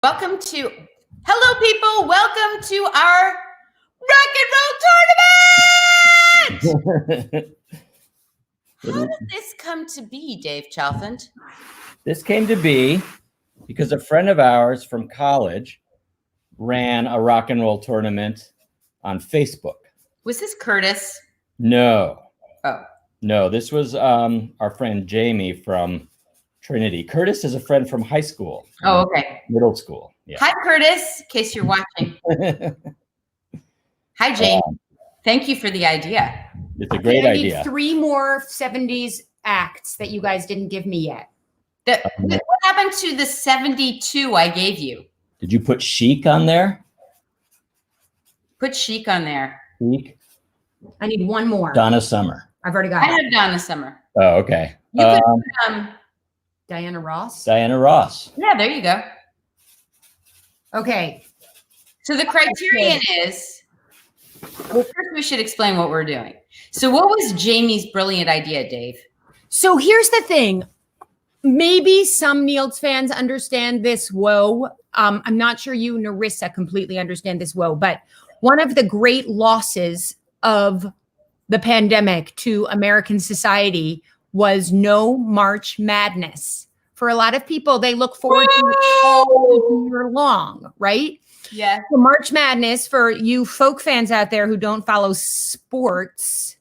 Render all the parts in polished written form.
Hello people, welcome to our rock and roll tournament! How did this come to be, Dave Chalfant? This came to be because a friend of ours from college ran a rock and roll tournament on Facebook. Was this Curtis? No. Oh. No, this was our friend Jamie from Trinity. Curtis is a friend from high school. Oh, okay. Middle school. Yeah. Hi, Curtis, in case you're watching. Hi, Jamie. Thank you for the idea. It's a great idea. I need 3 more 70s acts that you guys didn't give me yet. What happened to the 72 I gave you? Did you put Chic on there? Put Chic on there. Chic? I need 1 more. Donna Summer. I've already got I have Donna Summer. Oh, okay. You could Diana Ross. Diana Ross. Yeah, there you go. Okay. So the criterion is, well, first we should explain what we're doing. So what was Jamie's brilliant idea, Dave? So here's the thing. Maybe some Nields fans understand this woe. I'm not sure you, Nerissa, completely understand this woe, but one of the great losses of the pandemic to American society was no March Madness. For a lot of people, they look forward to it all year long, right? Yeah. So March Madness, for you folk fans out there who don't follow sports,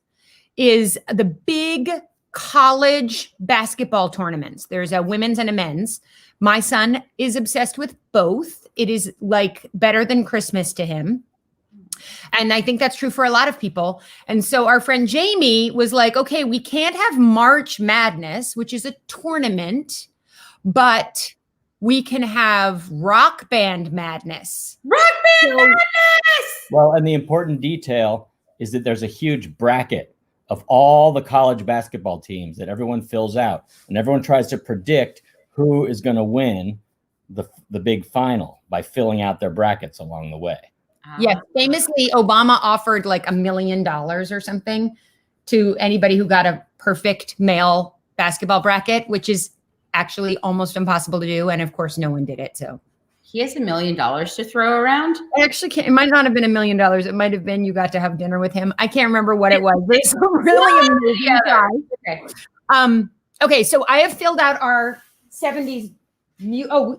is the big college basketball tournaments. There's a women's and a men's. My son is obsessed with both. It is like better than Christmas to him. And I think that's true for a lot of people. And so our friend Jamie was like, okay, we can't have March Madness, which is a tournament, but we can have Rock Band Madness. Rock Band Madness! Well, and the important detail is that there's a huge bracket of all the college basketball teams that everyone fills out. And everyone tries to predict who is going to win the big final by filling out their brackets along the way. Yes, famously, Obama offered like $1 million or something to anybody who got a perfect male basketball bracket, which is actually almost impossible to do. And of course, no one did it. So he has $1 million to throw around. I actually can't. It might not have been $1 million. It might have been you got to have dinner with him. I can't remember what it was. But it's really amazing guy. Okay. Okay. So I have filled out our 70s.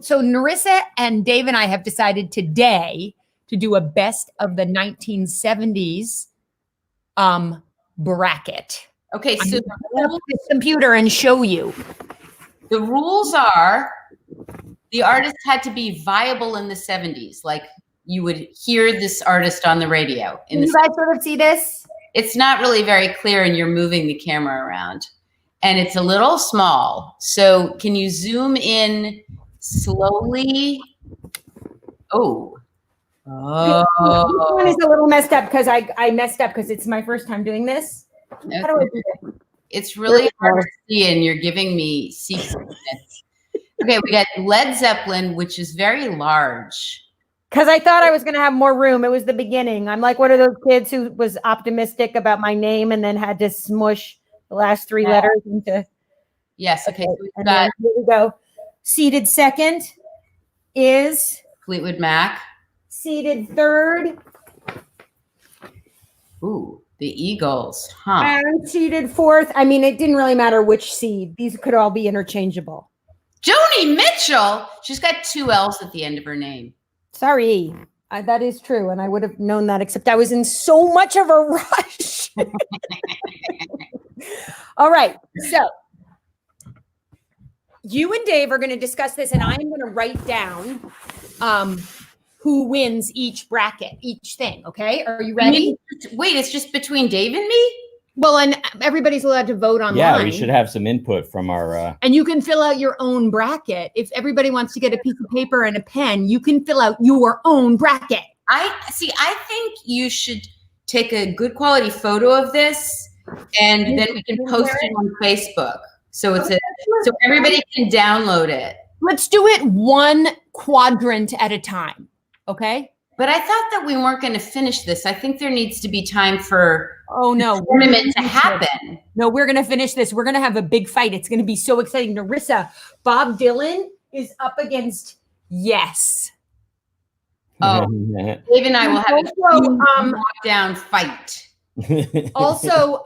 So Nerissa and Dave and I have decided today to do a best of the 1970s bracket. Okay, so I'm gonna pull up this computer and show you. The rules are the artist had to be viable in the 70s, like you would hear this artist on the radio. Can you guys sort of see this? It's not really very clear and you're moving the camera around. And it's a little small. So can you zoom in slowly? Oh. This one is a little messed up because I messed up because it's my first time doing this. Okay. How do I do this? It's really hard to see and you're giving me secrets. Okay, we got Led Zeppelin, which is very large. Because I thought I was going to have more room. It was the beginning. I'm like one of those kids who was optimistic about my name and then had to smush the last 3 letters into. Yes, okay. So we've got, here we go. Seated second is Fleetwood Mac. Seated third. Ooh, the Eagles, huh? And seated fourth. I mean, it didn't really matter which seed. These could all be interchangeable. Joni Mitchell. She's got 2 L's at the end of her name. Sorry. That is true. And I would have known that, except I was in so much of a rush. All right. So you and Dave are going to discuss this, and I'm going to write down who wins each bracket, each thing. Okay. Are you ready? Wait, it's just between Dave and me? Well, and everybody's allowed to vote online. Yeah, we should have some input from our... And you can fill out your own bracket. If everybody wants to get a piece of paper and a pen, you can fill out your own bracket. I think you should take a good quality photo of this and then we can post it on Facebook. So it's so everybody can download it. Let's do it one quadrant at a time. Okay. But I thought that we weren't going to finish this. I think there needs to be time for the tournament to happen. No, we're going to finish this. We're going to have a big fight. It's going to be so exciting. Nerissa, Bob Dylan is up against Yes. Oh, Dave and I will have a knockdown fight. Also,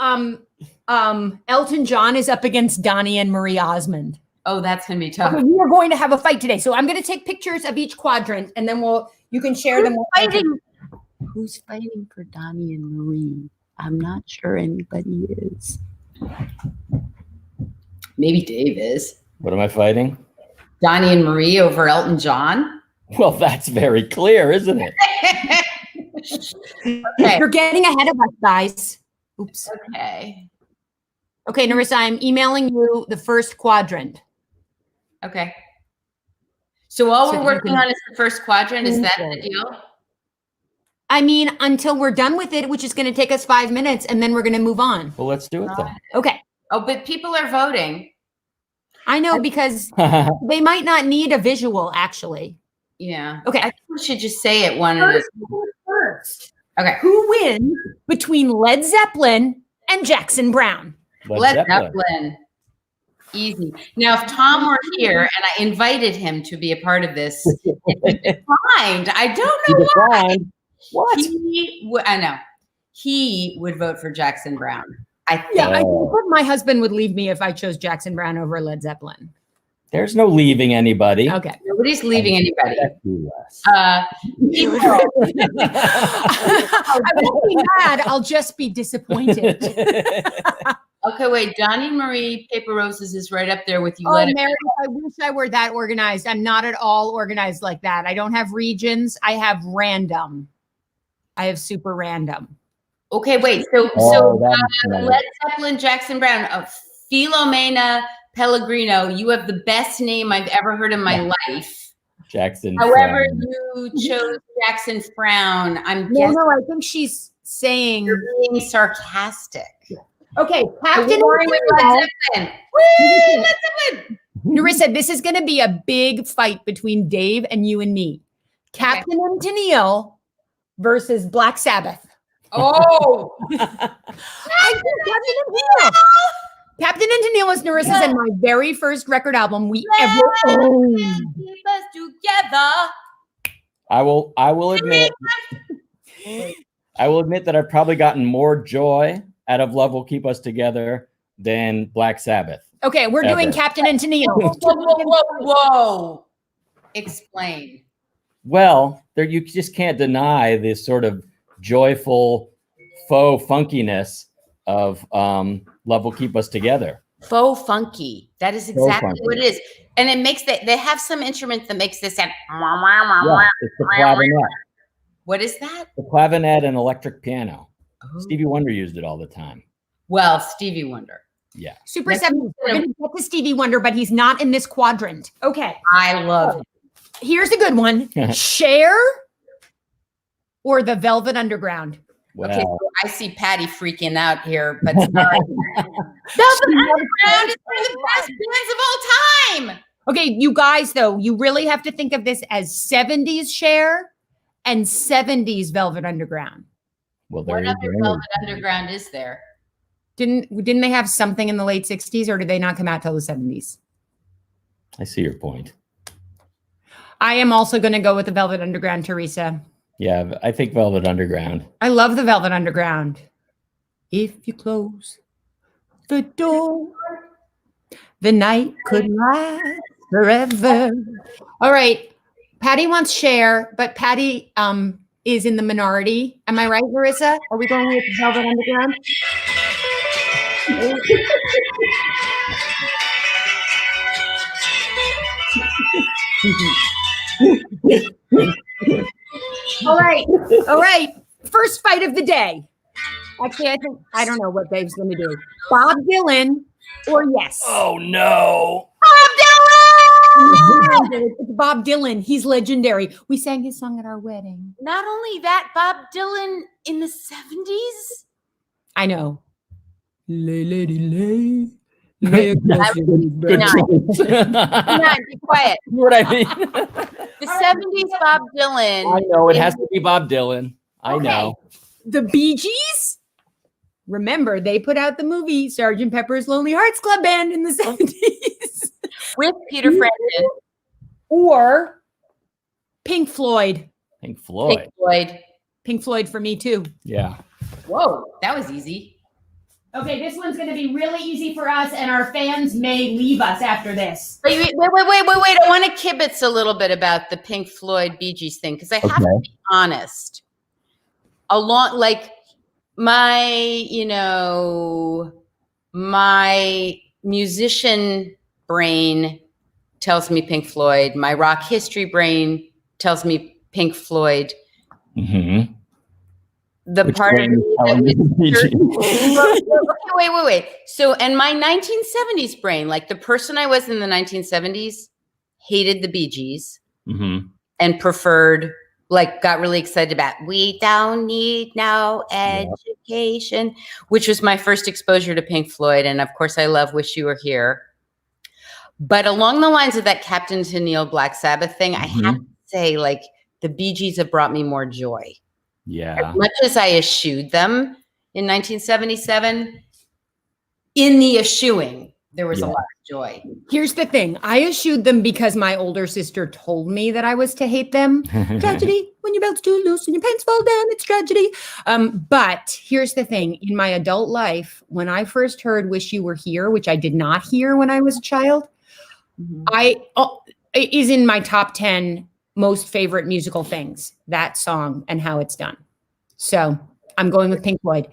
Elton John is up against Donnie and Marie Osmond. Oh, that's going to be tough. Okay, we are going to have a fight today. So I'm going to take pictures of each quadrant and then you can share them. Who's fighting for Donnie and Marie? I'm not sure anybody is. Maybe Dave is. What am I fighting? Donnie and Marie over Elton John? Well, that's very clear, isn't it? Okay. You're getting ahead of us, guys. Oops. Okay. Okay, Nerissa, I'm emailing you the first quadrant. Okay. So all we're working on is the first quadrant. Is that the deal? I mean, until we're done with it, which is going to take us 5 minutes, and then we're going to move on. Well, let's do it then. Okay. Oh, but people are voting. I know, because they might not need a visual, actually. Yeah. Okay. I think we should just say it first. Okay. Who wins between Led Zeppelin and Jackson Brown? Led Zeppelin. Easy. Now, if Tom were here and I invited him to be a part of this, he declined. I don't know why. What? I know. He would vote for Jackson Brown. I think. Yeah, I think my husband would leave me if I chose Jackson Brown over Led Zeppelin. There's no leaving anybody. Okay. Nobody's leaving anybody. I won't be mad. I'll just be disappointed. Okay, wait. Donnie and Marie, Paper Roses is right up there with you. Oh, Mary, I wish I were that organized. I'm not at all organized like that. I don't have regions. I have random. I have super random. Okay, wait. So Led Zeppelin, Jackson Brown, Philomena Pellegrino. You have the best name I've ever heard in my life. Jackson. However, you chose Jackson Brown. I'm guessing. No, I think she's saying you're being sarcastic. Okay, Captain Led Zeppelin. Nerissa, this is going to be a big fight between Dave and you and me. Captain and Tennille versus Black Sabbath. Oh, Captain and Tennille was Nerissa's and my very first record album we ever owned. Keep us together. I will admit that I've probably gotten more joy out of Love Will Keep Us Together than Black Sabbath. Okay, we're doing Captain and Tennille. Whoa. Explain. Well, you just can't deny this sort of joyful faux funkiness of Love Will Keep Us Together. Faux funky. That is exactly what it is. And it makes they have some instruments that makes this sound. Yeah, it's the clavinet. What is that? The clavinet and electric piano. Oh. Stevie Wonder used it all the time. Well, Stevie Wonder. Yeah. Super 7. We're going to get to Stevie Wonder, but he's not in this quadrant. Okay. I love it. Here's a good one. Cher or the Velvet Underground? Well, okay, so I see Patty freaking out here, but sorry. Velvet Underground is one of the best bands of all time. Okay, you guys, though, you really have to think of this as 70s Cher and 70s Velvet Underground. Well, what other Velvet Underground is there? Didn't they have something in the late 60s, or did they not come out till the 70s? I see your point. I am also going to go with the Velvet Underground, Teresa. Yeah, I think Velvet Underground. I love the Velvet Underground. If you close the door, the night could last forever. All right. Patty wants Cher, but Patty is in the minority. Am I right, Nerissa? Are we going with Velvet Underground? All right. First fight of the day. Actually, I don't know what Dave's going to do. Bob Dylan or Yes? Oh no. Bob Dylan! It's Bob Dylan. He's legendary. We sang his song at our wedding. Not only that, Bob Dylan in the 70s. I know. Lay, lady, lay. Good Not be quiet. You know what I mean? The 70s Bob Dylan. I know it has to be Bob Dylan. I know. The Bee Gees. Remember, they put out the movie Sgt. Pepper's Lonely Hearts Club Band in the 70s. With Peter Frampton. Or Pink Floyd. Pink Floyd. Pink Floyd. Pink Floyd for me too. Yeah. Whoa, that was easy. Okay, this one's going to be really easy for us, and our fans may leave us after this. Wait. I want to kibitz a little bit about the Pink Floyd Bee Gees thing, because I have to be honest. My musician brain tells me Pink Floyd. My rock history brain tells me Pink Floyd. Mm-hmm. The Which part of me wait. So, and my 1970s brain, like the person I was in the 1970s, hated the Bee Gees and preferred, like, got really excited about "We Don't Need No Education," which was my first exposure to Pink Floyd. And of course, I love "Wish You Were Here." But along the lines of that Captain Tennille Black Sabbath thing, I have to say, like, the Bee Gees have brought me more joy. Yeah. As much as I eschewed them in 1977, in the eschewing, there was a lot of joy. Here's the thing. I eschewed them because my older sister told me that I was to hate them. Tragedy, when your belt's too loose and your pants fall down, it's tragedy. But here's the thing. In my adult life, when I first heard "Wish You Were Here," which I did not hear when I was a child, it is in my top 10 most favorite musical things, that song and how it's done. So I'm going with Pink Floyd.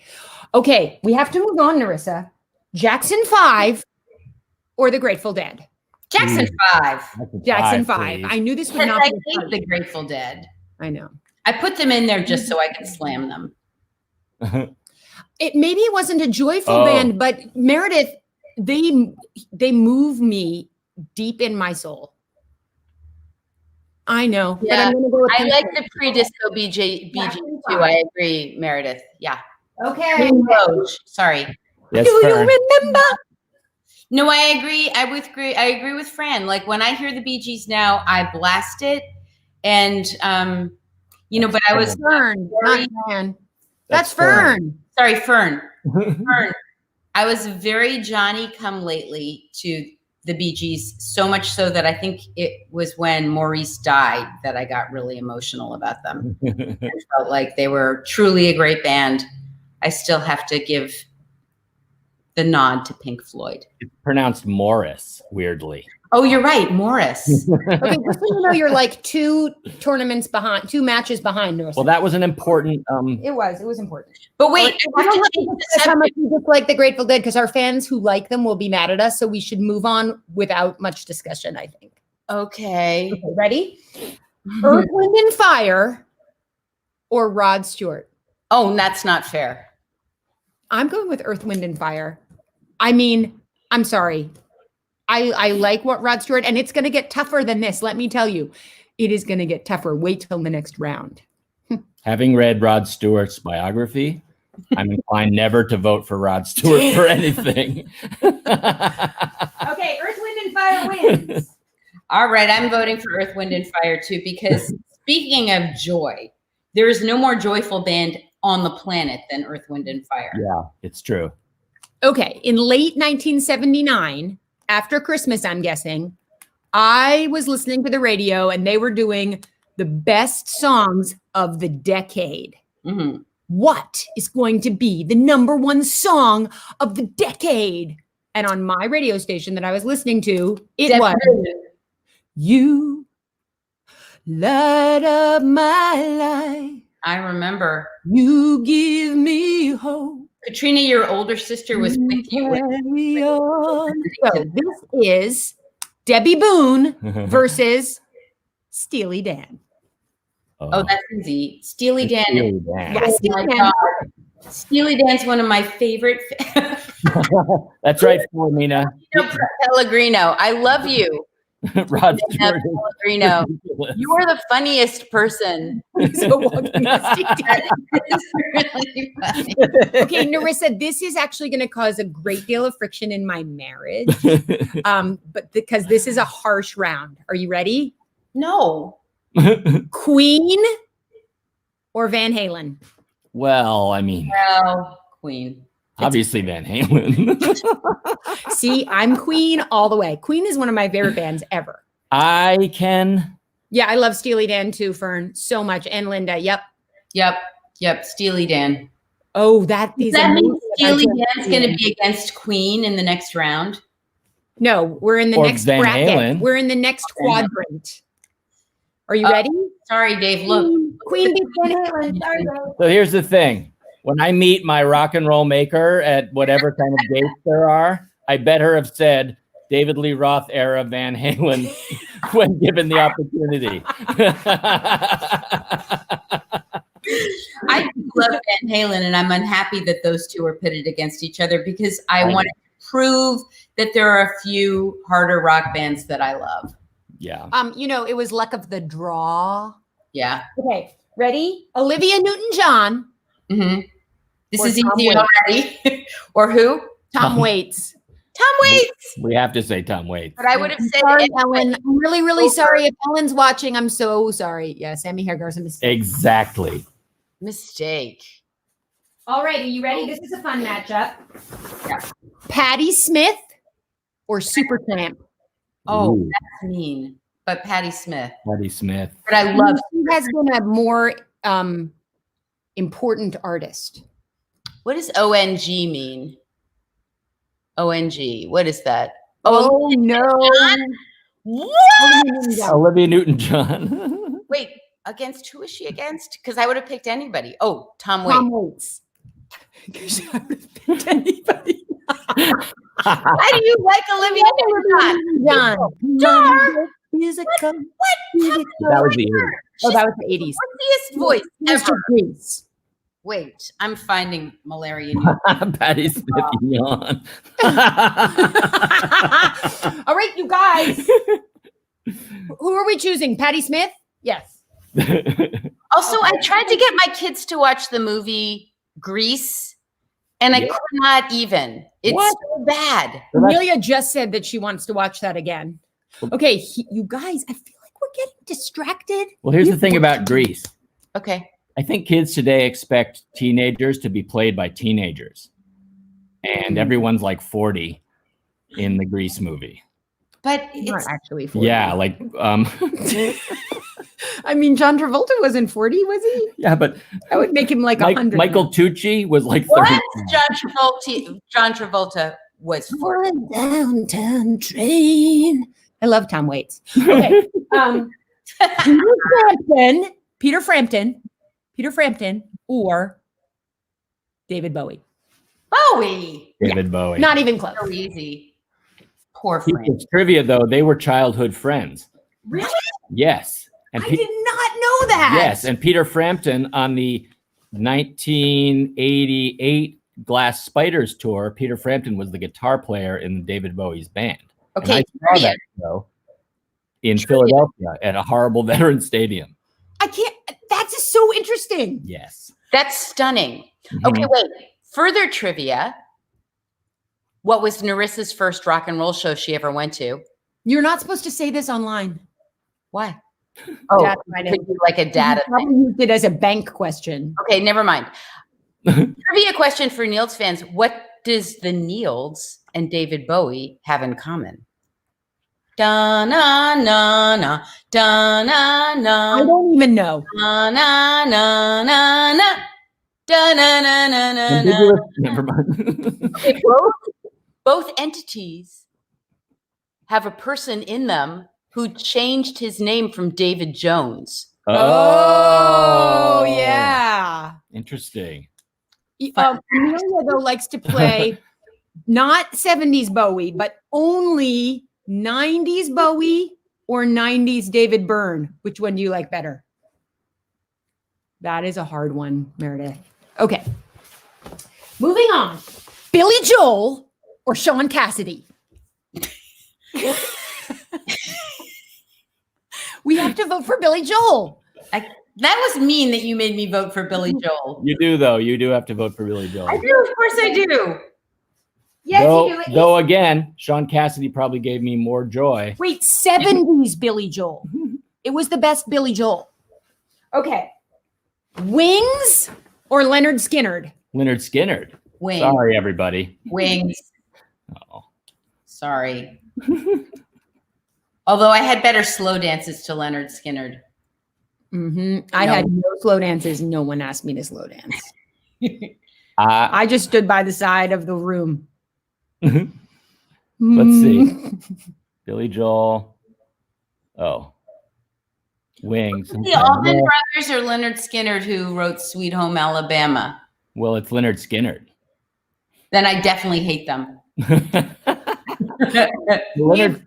Okay, we have to move on, Nerissa. Jackson 5 or the Grateful Dead? Jackson 5. Jackson 5. I knew this would not I be hate the Grateful Dead. I know. I put them in there just so I could slam them. Maybe it wasn't a joyful band, but Meredith, they move me deep in my soul. I know. Yeah, but I'm gonna go with I like the pre-disco BG too. I agree, Meredith. Yeah. Okay. Sorry. Yes, Do you remember? No, I agree. I agree with Fran. Like, when I hear the Bee Gees now, I blast it, and but I was Fern, not Fran. That's Fern. Sorry, Fern. Fern. I was very Johnny come lately to the Bee Gees, so much so that I think it was when Maurice died that I got really emotional about them. I felt like they were truly a great band. I still have to give the nod to Pink Floyd. It's pronounced Morris, weirdly. Oh, you're right, Morris. Okay, just so you know, you're like 2 matches behind Nerissa. Well, that was an important. It was important. But wait, I don't have to discuss how much we dislike the Grateful Dead, because our fans who like them will be mad at us. So we should move on without much discussion, I think. Okay. Ready? Earth, Wind, and Fire or Rod Stewart? Oh, that's not fair. I'm going with Earth, Wind, and Fire. I mean, I'm sorry. I like what Rod Stewart, and it's going to get tougher than this. Let me tell you, it is going to get tougher. Wait till the next round. Having read Rod Stewart's biography, I'm inclined never to vote for Rod Stewart for anything. Okay, Earth, Wind, and Fire wins. All right, I'm voting for Earth, Wind, and Fire too, because speaking of joy, there is no more joyful band on the planet than Earth, Wind, and Fire. Yeah, it's true. Okay, in late 1979, after Christmas, I'm guessing, I was listening to the radio and they were doing the best songs of the decade. Mm-hmm. What is going to be the #1 song of the decade? And on my radio station that I was listening to, it was "You Light Up My Life." I remember. You give me hope. Katryna, your older sister, was with you. So this is Debbie Boone versus Steely Dan. Oh, that's easy. Steely Dan. Steely Dan. Yeah, Steely Dan. Steely Dan's one of my favorite. That's right, Philomena. Pellegrino, I love you. Rod Stewart. Pellegrino, you are the funniest person. Really funny. Okay, Nerissa, this is actually going to cause a great deal of friction in my marriage, but because this is a harsh round. Are you ready? No. Queen or Van Halen? Well, I mean, Queen. obviously Van Halen. See, I'm Queen all the way. Queen is one of my favorite bands ever. I can Yeah, I love Steely Dan too, Fern, so much. And Linda. Yep. Steely Dan. Oh, that is Does that mean amazing. Steely Dan's going to be against Queen in the next round? No, we're in the Or next Van bracket. Halen. We're in the next quadrant. Are you ready? Sorry, Dave. Look. Queen beats Van Halen. Sorry, Dave. So here's the thing. When I meet my rock and roll maker at whatever kind of dates there are, I better have said David Lee Roth era Van Halen when given the opportunity. I love Van Halen, and I'm unhappy that those two are pitted against each other because I want to prove that there are a few harder rock bands that I love. Yeah. It was luck of the draw. Yeah. Okay, ready? Olivia Newton-John. Mm-hmm. This Or is Tom easy already. Or who? Tom Waits. Tom Waits. We have to say Tom Waits. But I would have said Sorry, anyway. Ellen. I'm really, really sorry. If Ellen's watching, I'm so sorry. Yeah, Sammy Hagar's a mistake. Exactly. Mistake. All right, are you ready? This is a fun matchup. Yeah. Patti Smith or Supertramp? Oh, Ooh. that's mean. But Patti Smith. Patti Smith. But I love. She has been a more important artist. What does ONG mean? ONG. What is that? Oh no! What? Olivia Newton-John. Wait, against who is she against? Because I would have picked anybody. Oh, Tom Waits. Tom Waits. Because I would have picked anybody. Why do you like Olivia Newton-John? John. Music. What? That was the 80s. Oh, that was the 80s. Prettiest voice Mr. ever. Grease. Wait, I'm finding malaria. Patti Smith yawn. All right, you guys. Who are we choosing? Patti Smith? Yes. Also, I tried to get my kids to watch the movie Grease, and I could not even. It's so bad. Amelia just said that she wants to watch that again. Okay, you guys, I feel like we're getting distracted. Well, here's the thing about Grease. Okay. I think kids today expect teenagers to be played by teenagers. And everyone's like 40 in the Grease movie. But Not it's actually 40. Yeah, like I mean, John Travolta wasn't 40, was he? yeah, but I would make him like 100. Michael Tucci was like 30. what? John Travolta was 40. On a downtown train. I love Tom Waits. Okay. Peter Frampton, or David Bowie. Bowie. David Bowie. Not even close. So easy. Poor friend. It's trivia though, they were childhood friends. Really? Yes. And I did not know that. yes, and Peter Frampton on the 1988 Glass Spiders tour, Peter Frampton was the guitar player in David Bowie's band. Okay. And I saw that show in Philadelphia at a horrible veteran stadium. I can't. That's just so interesting. Yes. That's stunning. Mhm. Okay, wait. Further trivia. What was Nerissa's first rock and roll show she ever went to? You're not supposed to say this online. Why? Oh, Data mining. could be like a data You probably used it as a bank question. Okay, never mind. Trivia question for Nields fans. What does the Nields and David Bowie have in common? Da na na na da na na. I don't even know. Na na na na na da na na na na na. Never mind. Okay, both entities have a person in them who changed his name from David Jones. Oh, yeah. Interesting. Amelia, though, likes to play not 70s Bowie, but only 90s Bowie or 90s David Byrne. Which one do you like better? That is a hard one, Meredith. Okay. Moving on. Billy Joel or Sean Cassidy? We have to vote for Billy Joel. That was mean that you made me vote for Billy Joel. You do, though. You do have to vote for Billy Joel. I do, of course I do. Yes, you do. Though again, Sean Cassidy probably gave me more joy. Wait, 70s Billy Joel. It was the best Billy Joel. Okay. Wings or Lynyrd Skynyrd? Lynyrd Skynyrd. Wings. Sorry, everybody. Wings. Oh. Sorry. Although I had better slow dances to Lynyrd Skynyrd. I had no slow dances. No one asked me to slow dance. I just stood by the side of the room. Let's see. Billy Joel. Oh. Wings. The Allman Brothers or Lynyrd Skynyrd who wrote Sweet Home Alabama? Well, it's Lynyrd Skynyrd. Then I definitely hate them.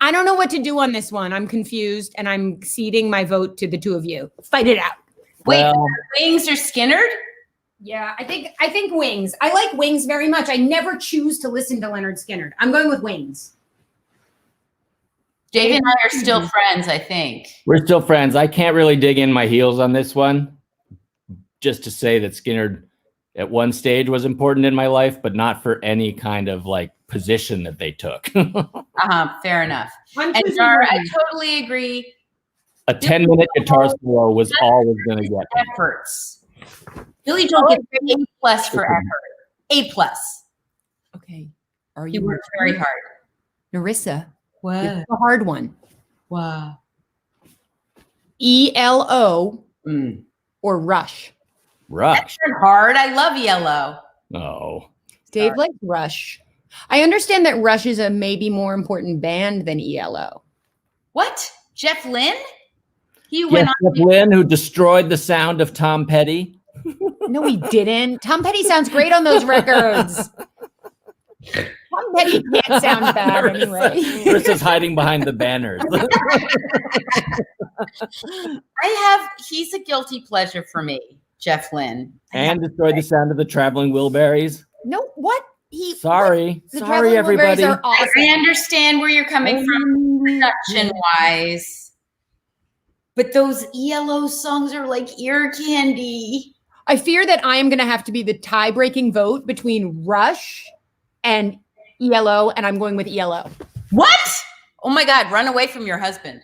I don't know what to do on this one. I'm confused, and I'm ceding my vote to the two of you. Fight it out. Wait, Wings or Skynyrd? Yeah, I think Wings. I like Wings very much. I never choose to listen to Lynyrd Skynyrd. I'm going with Wings. Dave and I are still friends, I think. We're still friends. I can't really dig in my heels on this one. Just to say that Skynyrd at one stage was important in my life, but not for any kind of like position that they took. Fair enough. And Jar, I totally agree. A 10-minute guitar solo was all we're going to get. Efforts. Billy Joel gets A+ for effort. A+. Okay. He worked very hard. Nerissa. What? It's a hard one. Wow. ELO or Rush? Rush. That's hard. I love Yellow. Oh. Dave likes Rush. I understand that Rush is a maybe more important band than ELO. What? Jeff Lynne? He went on. Jeff Lynne, who destroyed the sound of Tom Petty. No, he didn't. Tom Petty sounds great on those records. Tom Petty can't sound bad anyway. Nerissa's hiding behind the banners. He's a guilty pleasure for me, Jeff Lynne. And destroyed the sound of the Traveling Wilburys. No, what? Sorry, everybody. Awesome. I understand where you're coming from production-wise. But those ELO songs are like ear candy. I fear that I am going to have to be the tie-breaking vote between Rush and ELO, and I'm going with ELO. What? Oh my God, run away from your husband.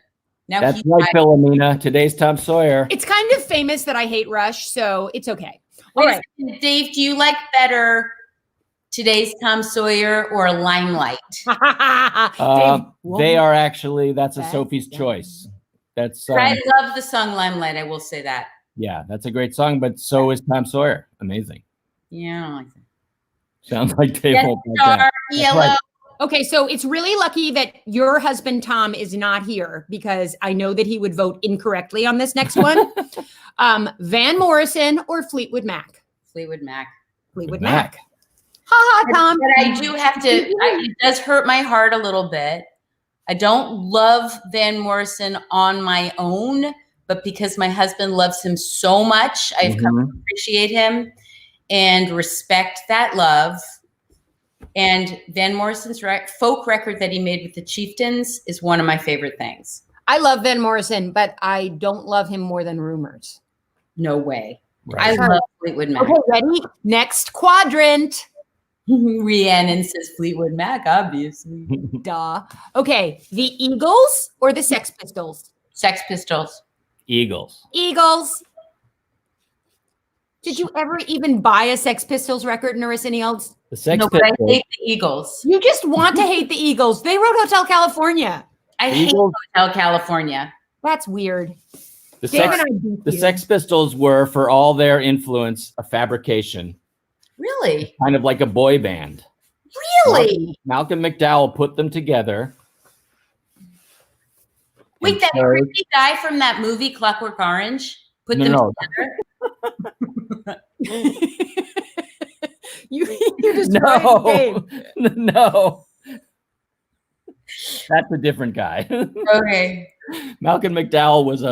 Now that's right, Philomena. Today's Tom Sawyer. It's kind of famous that I hate Rush, so it's okay. All right. Dave, do you like better Today's Tom Sawyer or Limelight? They are actually, that's a Sophie's choice. That's I love the song Limelight, I will say that. Yeah, that's a great song, but so is Tom Sawyer. Amazing. Yeah, I don't like that. Sounds like Dave won't like that. Yellow. Okay, so it's really lucky that your husband Tom is not here because I know that he would vote incorrectly on this next one. Van Morrison or Fleetwood Mac? Fleetwood Mac. Fleetwood Mac. Ha ha, Tom. But I do have to, it does hurt my heart a little bit. I don't love Van Morrison on my own, but because my husband loves him so much, I've come to appreciate him and respect that love. And Van Morrison's folk record that he made with the Chieftains is one of my favorite things. I love Van Morrison, but I don't love him more than Rumors. No way. Right. I love Fleetwood Mac. Okay, ready? Next quadrant. Rhiannon says Fleetwood Mac, obviously. Duh. Okay, the Eagles or the Sex Pistols? Sex Pistols. Eagles. Did you ever even buy a Sex Pistols record, Nerissa Nields? The Sex Pistols. I hate the Eagles. You just want to hate the Eagles. They wrote Hotel California. I hate Hotel California. That's weird. The Sex Pistols were, for all their influence, a fabrication. Really? Kind of like a boy band. Really? Malcolm McDowell put them together. Wait, that creepy guy from that movie Clockwork Orange put them together? you just no. That's a different guy. Okay. Malcolm McDowell was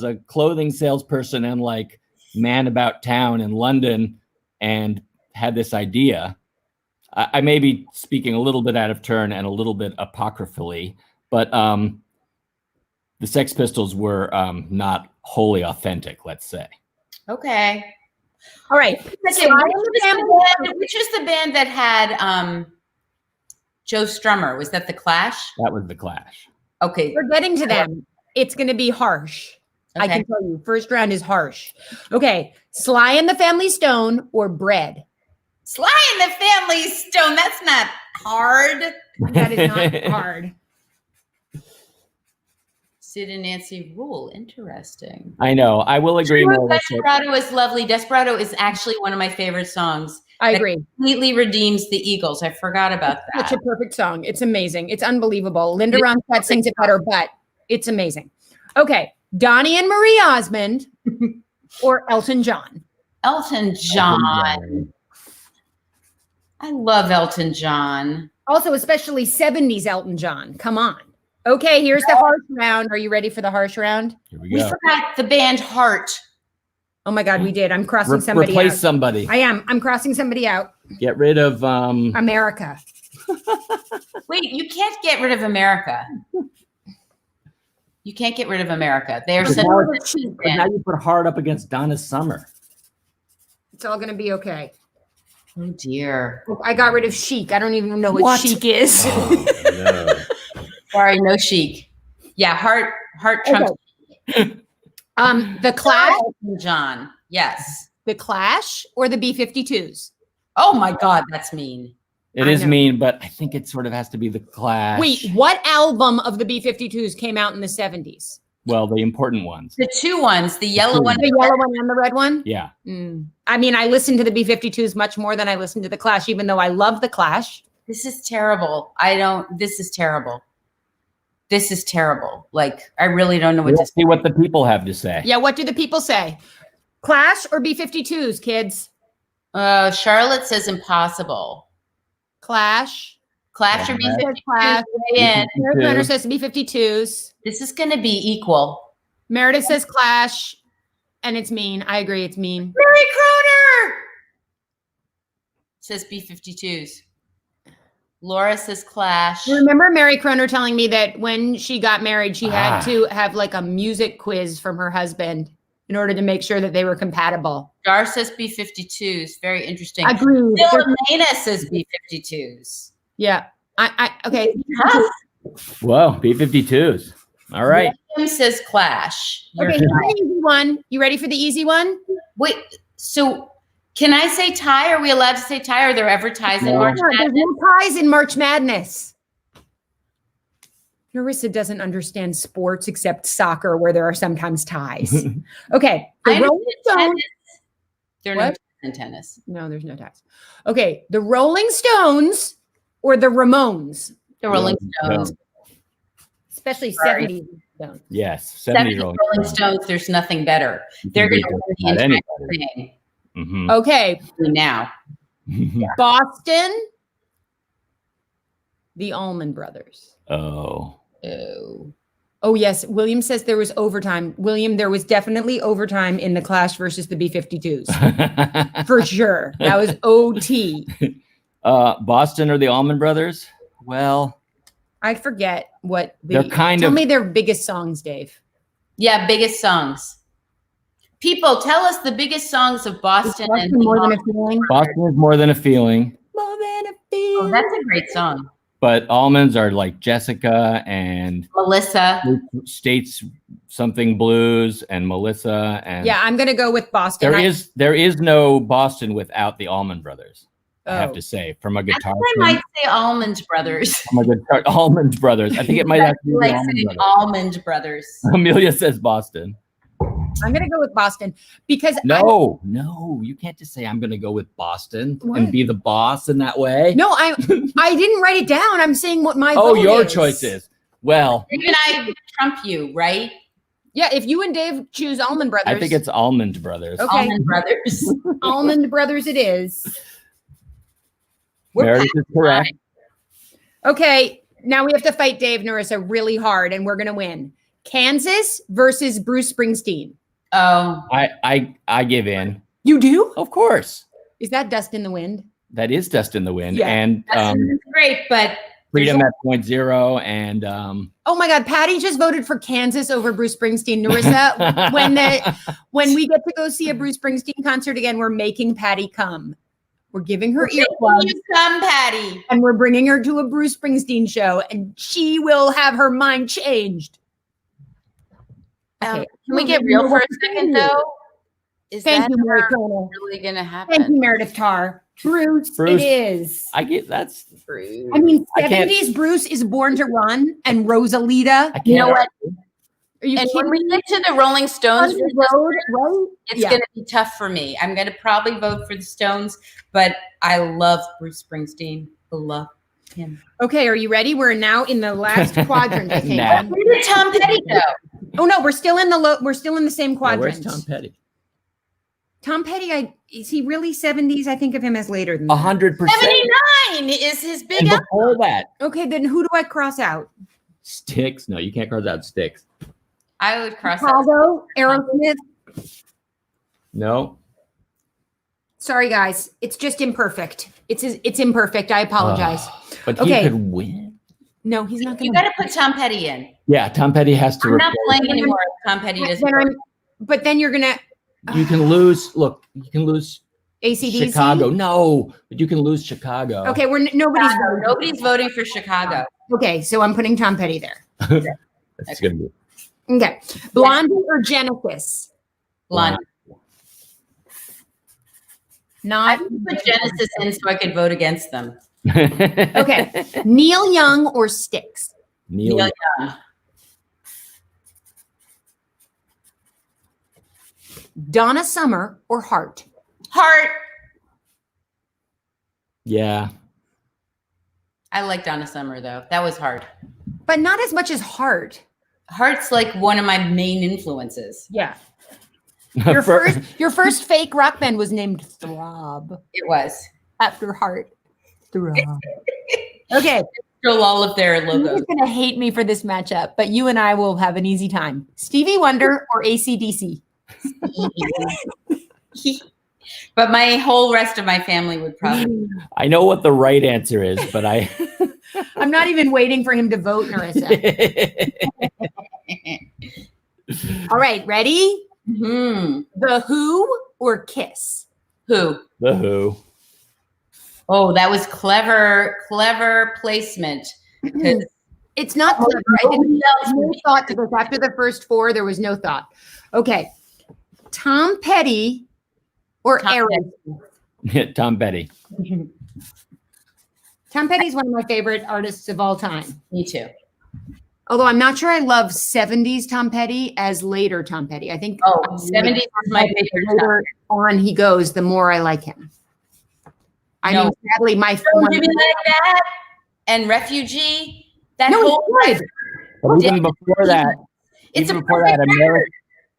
a clothing salesperson and like man about town in London and had this idea. I may be speaking a little bit out of turn and a little bit apocryphally, but the Sex Pistols were not wholly authentic, let's say. Okay. All right. Which was the band that had Joe Strummer? Was that the Clash? That was the Clash. Okay. We're getting to them. It's going to be harsh. Okay. I can tell you. First round is harsh. Okay. Sly and the Family Stone or Bread? Sly and the Family Stone. That's not hard. That is not hard. Sid and Nancy Rule. Interesting. I know. I will agree more with it. Desperado is lovely. Desperado is actually one of my favorite songs. I agree. Completely redeems the Eagles. I forgot about that. Such a perfect song. It's amazing. It's unbelievable. Linda Ronstadt sings it better, but it's amazing. Okay. Donnie and Marie Osmond or Elton John? Elton John. I love Elton John. Also, especially 70s Elton John. Come on. Okay, here's the harsh round. Are you ready for the harsh round? Here We forgot the band Heart. Oh my God, we did. I'm crossing somebody Replace out. somebody. I am. I'm crossing somebody out. Get rid of America. Wait, you can't get rid of America. You can't get rid of America. They are such a cheap band. Now you put Hard up against Donna Summer. It's all going to be okay. Oh dear. I got rid of Chic. I don't even know what Chic is. Oh, no. Sorry, no Chic. Yeah, Heart trumps. Okay. The Clash. Elton John. Yes. The Clash or the B-52s? Oh my God, that's mean. It is mean, but I think it sort of has to be the Clash. Wait, what album of the B-52s came out in the 70s? Well, the important ones. The two ones, the yellow one. The yellow one and the red one? Yeah. I mean, I listened to the B-52s much more than I listened to the Clash, even though I love the Clash. This is terrible. This is terrible. This is terrible. Like, I really don't know what to see what the people have to say. Yeah, what do the people say? Clash or B-52s, kids? Charlotte says impossible. Clash. Clash or B-52s? Clash. Meredith says B-52s. This is going to be equal. Meredith says Clash, and it's mean. I agree, it's mean. Mary Croner says B-52s. Laura says Clash. Remember Mary Croner telling me that when she got married, she had to have like a music quiz from her husband in order to make sure that they were compatible. Dar says B-52s. Very interesting. Agreed. Philomena says B-52s. Yeah. Okay. Whoa, B-52s. All right. William says Clash. Okay, here's the easy one. You ready for the easy one? Wait, so can I say tie? Are we allowed to say tie? Are there ever ties in March Madness? There's no ties in March Madness. Nerissa doesn't understand sports except soccer, where there are sometimes ties. Okay. The Rolling Stones. There are no ties in tennis. No, there's no ties. Okay. The Rolling Stones or the Ramones? The Rolling Stones. Especially 70s Stones. Yes. 70s Rolling Stones. There's nothing better. They're going to win the entire thing. Mm-hmm. Okay. Now. Boston. The Allman Brothers. Oh, yes. William says there was overtime. William, there was definitely overtime in the Clash versus the B-52s. For sure. That was OT. Boston or the Allman Brothers? Well, I forget what they're tell me their biggest songs, Dave. Yeah, biggest songs. People, tell us the biggest songs of Boston. And More Than a Feeling. Boston is More Than a Feeling. More Than a Feeling. Oh, that's a great song. But almonds are like Jessica and Melissa. States Something Blues and Melissa. And yeah, I'm going to go with Boston. There is no Boston without the Allman Brothers. I have to say, from a guitar. I might say Almond Brothers. From a guitar, Almond Brothers. I think it might have to be like Almond Brothers. Amelia says Boston. I'm going to go with Boston because no, you can't just say I'm going to go with Boston and be the boss in that way. No, I didn't write it down. I'm saying what my vote your is. choice is. Well, even I trump you, right? Yeah, if you and Dave choose Allman Brothers. I think it's Almond Brothers. Okay. Almond Brothers. Almond Brothers it is. Meredith is correct. Okay, now we have to fight Dave Nerissa really hard, and we're going to win. Kansas versus Bruce Springsteen. Oh. I give in. You do? Of course. Is that Dust in the Wind? That is Dust in the Wind. Yeah. And that's great, but Freedom at Point Zero and oh my God, Patty just voted for Kansas over Bruce Springsteen. Nerissa, when we get to go see a Bruce Springsteen concert again, we're making Patty come. We're giving her earplugs. Come, Patty. And we're bringing her to a Bruce Springsteen show, and she will have her mind changed. Okay. Can we get real for a second, though? Is Thank you, Mary really going to happen? Thank you, Meredith Tarr. Bruce, it is. I get that's Bruce. I mean, 70s Bruce is Born to Run and Rosalita. You know what? Are you And when kidding we me? get to the Rolling Stones, On the road, right? it's going to be tough for me. I'm going to probably vote for the Stones, but I love Bruce Springsteen. I love him. Okay, are you ready? We're now in the last quadrant, I think. Nah. Where did Tom Petty go? Oh no, we're still in the same Yeah, quadrant. where's Tom Petty? Tom Petty, is he really 70s? I think of him as later than that. 100%. 79 is his big And album. before that, Okay, then who do I cross out? Styx. No, you can't cross out Styx. I would cross out. Chicago, Aerosmith. No. Sorry, guys. It's just imperfect. It's imperfect. I apologize. But Okay. he could win. No, he's not going You got to put Tom Petty in. Yeah, Tom Petty has to. I'm not replace- playing anymore if Tom Petty doesn't. But then you're going to You can lose. Look, you can lose AC/DC. Chicago. No, but you can lose Chicago. Okay, nobody's voting. Nobody's voting for Chicago. Okay, so I'm putting Tom Petty there. That's gonna be. Okay, Blondie or Genesis? Blondie. I Not would put Genesis in so I could vote against them. okay. Neil Young or Styx? Neil. Neil Young. Donna Summer or Heart? Heart. Yeah. I like Donna Summer though. That was hard. But not as much as Heart. Heart's like one of my main influences. Yeah. Your first fake rock band was named Throb It was. after Heart. Throb. Okay. Stole all of their You're logos. going to hate me for this matchup, but you and I will have an easy time. Stevie Wonder or AC/DC? But my whole rest of my family would probably. I know what the right answer is, but I'm not even waiting for him to vote, Nerissa. All right, ready? Hmm. The Who or Kiss? Who? The Who. Oh, that was clever placement. 'Cause It's not clever. I nobody didn't else no would be- thought to this. After the first four, there was no thought. Okay. Tom Petty or Tom Aerosmith? Tom Petty. Tom Petty's one of my favorite artists of all time. Me too. Although I'm not sure I love 70s Tom Petty as later Tom Petty. I think Oh, 70s is my favorite the time. later on he goes, the more I like him. I No. mean, sadly, my Don't do me like that. And Refugee. That No, whole it's good. But even before that, It's even a before that, perfect record.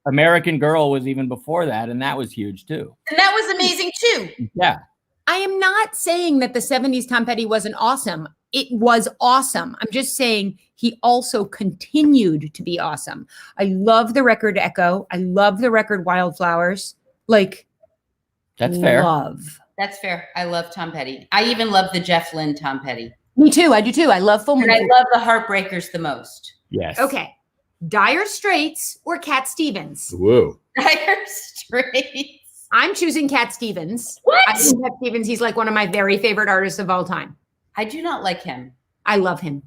American Girl was even before that, and that was huge too. And that was amazing too. Yeah. I am not saying that the 70s Tom Petty wasn't awesome. It was awesome. I'm just saying he also continued to be awesome. I love the record Echo. I love the record Wildflowers. Like, That's fair. love. That's fair. I love Tom Petty. I even love the Jeff Lynne Tom Petty. Me too. I do too. I love Full Moon. And I love the Heartbreakers the most. Yes. Okay. Dire Straits or Cat Stevens? Whoa. Dire Straits. I'm choosing Cat Stevens. What? I think Cat Stevens, he's like one of my very favorite artists of all time. I do not like him. I love him.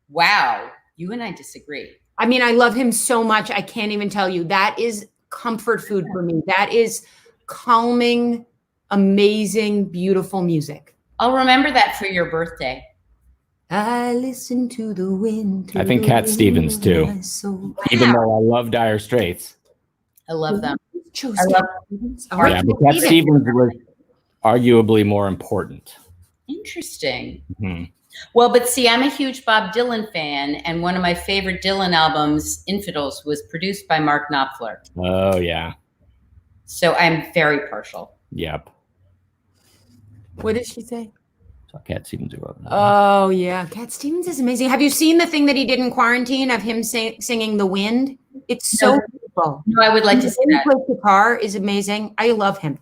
Wow. You and I disagree. I mean, I love him so much. I can't even tell you. That is comfort food for me. That is calming, amazing, beautiful music. I'll remember that for your birthday. I listen to the wind. I think Cat Stevens, too. Even though I love Dire Straits. I love them. Chose I love- Cat Stevens. All Yeah, right. Yeah, but Cat Stevens was arguably more important. Interesting. Mhm. Well, but see, I'm a huge Bob Dylan fan, and one of my favorite Dylan albums, Infidels, was produced by Mark Knopfler. Oh, yeah. So I'm very partial. Yep. What did she say? So Cat Stevens wrote that. Oh, yeah. Cat Stevens is amazing. Have you seen the thing that he did in quarantine of him singing The Wind? It's so No. beautiful. No, I would like to see He that. plays guitar is amazing. I love him.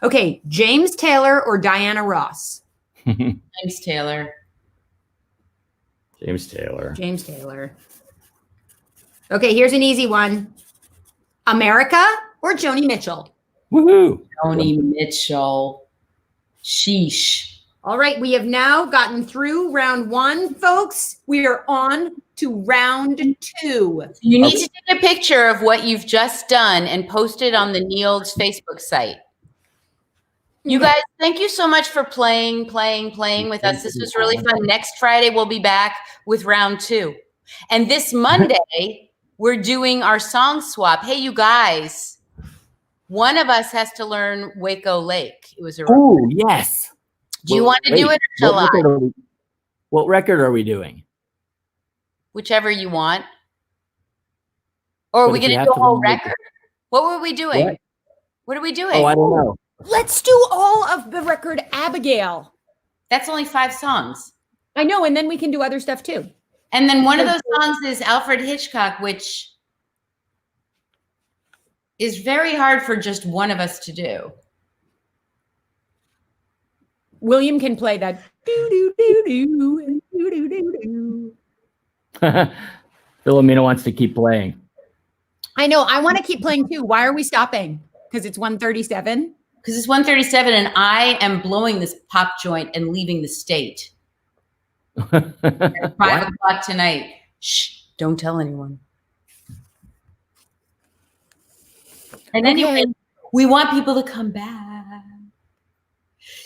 Okay, James Taylor or Diana Ross? James Taylor. James Taylor. James Taylor. Okay, here's an easy one. America or Joni Mitchell? Woohoo. Joni Mitchell. Sheesh. All right, we have now gotten through round one, folks. We are on to round two. You need to take a picture of what you've just done and post it on the Nields Facebook site. You guys, thank you so much for playing with us. This was really fun. Next Friday, we'll be back with round two. And this Monday, we're doing our song swap. Hey, you guys, one of us has to learn Waco Lake. It was a Oh, yes. Do you want to do it or shall I? What record are we doing? Whichever you want. Or are we going to do a whole record? What were we doing? What are we doing? Oh, I don't know. Let's do all of the record Abigail. That's only 5 songs. I know, and then we can do other stuff too. And then one of those songs is Alfred Hitchcock, which is very hard for just one of us to do. William can play that. Philomena wants to keep playing. I know. I want to keep playing too. Why are we stopping? Because it's 1:37? Because it's 1:37 and I am blowing this pop joint and leaving the state. At 5 o'clock tonight. Shh, don't tell anyone. And anyway, we want people to come back.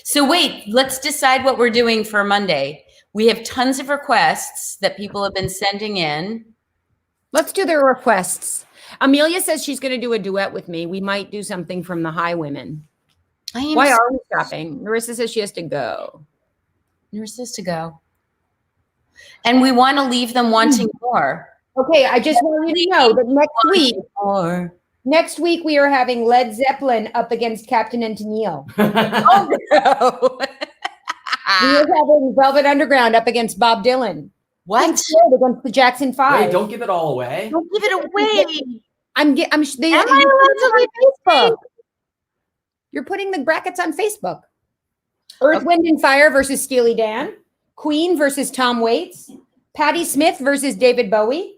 So wait, let's decide what we're doing for Monday. We have tons of requests that people have been sending in. Let's do their requests. Amelia says she's going to do a duet with me. We might do something from the High Women. Why are we stopping? Nerissa says she has to go. Nerissa has to go. And we want to leave them wanting more. Okay, I just want you to know that next week we are having Led Zeppelin up against Captain and Tennille. Oh no. We are having Velvet Underground up against Bob Dylan. What? Against the Jackson 5. Wait, don't give it all away. Don't give it away. Am I allowed to leave Facebook? You're putting the brackets on Facebook. Earth, Wind, and Fire versus Steely Dan. Queen versus Tom Waits. Patti Smith versus David Bowie.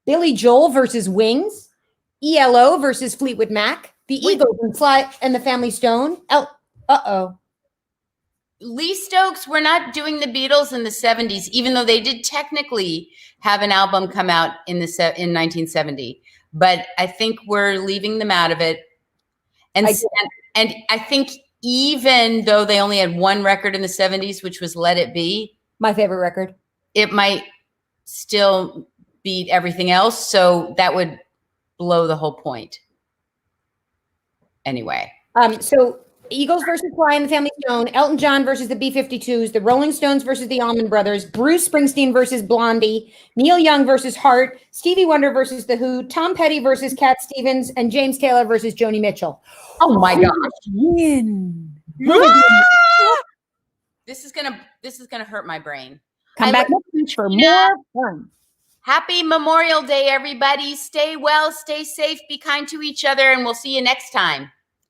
Billy Joel versus Wings. ELO versus Fleetwood Mac. The Eagles and Sly and the Family Stone. Uh-oh. Lee Stokes, we're not doing the Beatles in the 70s, even though they did technically have an album come out in 1970. But I think we're leaving them out of it. And I think even though they only had one record in the 70s, which was Let It Be. My favorite record. It might still beat everything else. So that would blow the whole point. Anyway. So Eagles versus Sly and the Family Stone, Elton John versus the B-52s, the Rolling Stones versus the Allman Brothers, Bruce Springsteen versus Blondie, Neil Young versus Heart, Stevie Wonder versus The Who, Tom Petty versus Cat Stevens, and James Taylor versus Joni Mitchell. Oh my gosh. This is gonna hurt my brain. Come back next week for more fun. Happy Memorial Day, everybody. Stay well, stay safe, be kind to each other, and we'll see you next time.